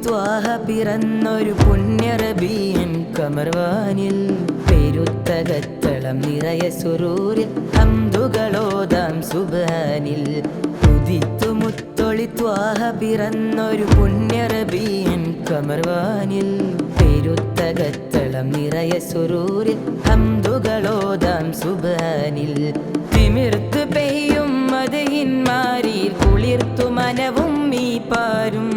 ത്വാഹ പിറന്നൊരു പുണ്യ റബീഉൻ ഖമർവാനിൽ പെരുത്തകത്തളം നിറയെ സുറൂരിൽ ഹംദുകളോദാം സുബ്ഹാനിൽ ഉദിത്തു മുത്തൊളി ത്വാഹ പിറന്നൊരു പുണ്യ റബീഉൻ ഖമർവാനിൽ പെരുത്തകത്തളം നിറയെ സുറൂരിൽ ഹംദുകളോദാം സുബ്ഹാനിൽ തിമിർത്ത് പെയ്യും മദഹിന്മാരിൽ കുളിർത്തു മനവും ഈ പാരും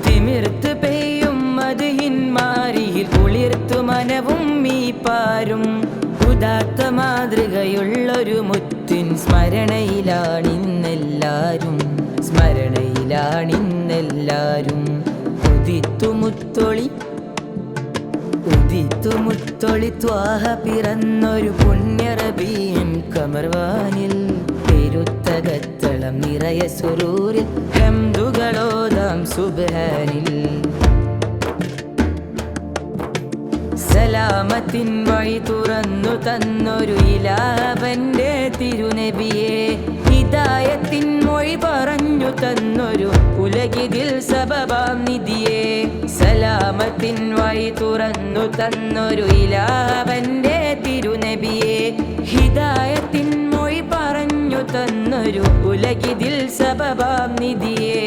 തിമിർത്ത് പെയ്യും മദഹിന്മാരിൽ കുളിർത്തു മനവും ഈ പാരും ഉദാത്ത മാതൃകയുള്ളൊരു മുത്തിൻ സ്മരണയിലാണിന്നെല്ലാരും ഉദിത്തു മുത്തൊളി ത്വാഹ പിറന്നൊരു പുണ്യ റബീഉൻ ഖമർവാനിൽ പെരുത്തകത്തളം നിറയെ സുറൂരിൽ ഹംദുകളോദാം സുബ്ഹാനിൽ സലാമത്തിൻ വഴി തുറന്നു തന്നൊരു ഇലാഹവന്റെ തിരുനബിയെ ഹിദായത്തിൻ മൊഴി പറഞ്ഞു തന്നൊരു ഉലകിതിൽ സബബാം നിധിയെ സലാമത്തിൻ വഴി തുറന്നു തന്നൊരു ഇലാഹവന്റെ തിരുനബിയെ ഹിദായത്തിൻ മൊഴി പറഞ്ഞു തന്നൊരു ഉലകിതിൽ സബബാം നിധിയെ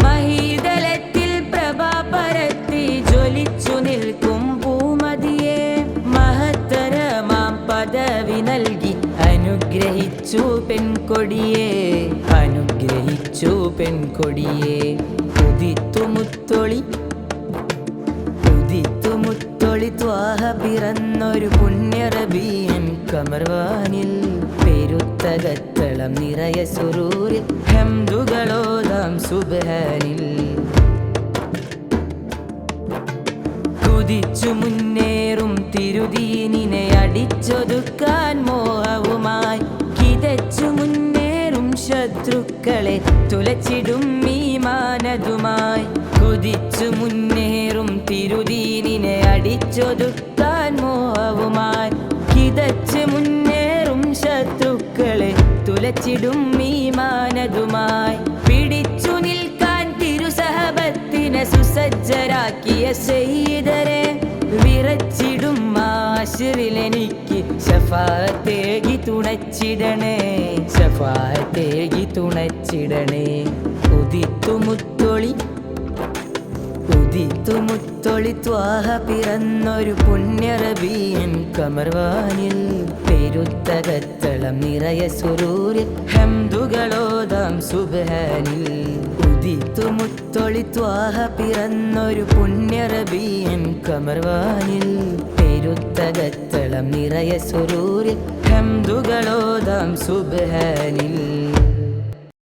മഹീതലത്തിൽ പ്രഭാ പരത്തി ജ്വലിച്ചു നിൽക്കും പൂമതിയെ മഹത്തരമാം പദവി നൽകി അനുഗ്രഹിച്ചു പെൺകൊടിയെ ഉദിത്തു മുത്തൊളി ത്വാഹ പിറന്നൊരു പുണ്യ റബീഉൻ ഖമർവാനിൽ പെരുത്തകത്തളം നിറയെ സുറൂരിൽ ഹംദുകളോദാം സുബ്ഹാനിൽ കുതിച്ചു മുന്നേറും തിരുദീനിനെ അടിച്ചൊതുക്കാൻ മോഹവുമായി കിതച്ചു മുന്നേറും ശത്രുക്കളെ തുലച്ചിടും ഈമാനതുമായി കുതിച്ചു മുന്നേറും തിരുദീനിനെ അടിച്ചൊതുക്കാൻ മോഹവുമായി കിതച്ചു മുന്നേറും ശത്രുക്കളെ തുലച്ചിടും ഈമാനതുമായി പിടിച്ചു നിൽക്കാൻ തിരുസഹബത്തിനെ സുസജ്ജരാക്കിയ സയ്യിദരെ വിറച്ചിടും മാശറിലെനിക്ക് ശഫാഅത്തേകി തുണച്ചിടണേ ഉദിത്തു മുത്തൊളി ത്വാഹ പിറന്നൊരു പുണ്യ റബീഉൻ ഖമർവാനിൽ പെരുത്തകത്തളം നിറയെ സുറൂരിൽ ഹംദുകളോദാം സുബ്ഹാനിൽ ഉദിത്തു മുത്തൊളി ത്വാഹ പിറന്നൊരു പുണ്യ റബീഉൻ ഖമർവാനിൽ പെരുത്തകത്തളം നിറയെ സുറൂരിൽ ഹംദുകളോദാം സുബ്ഹാനിൽ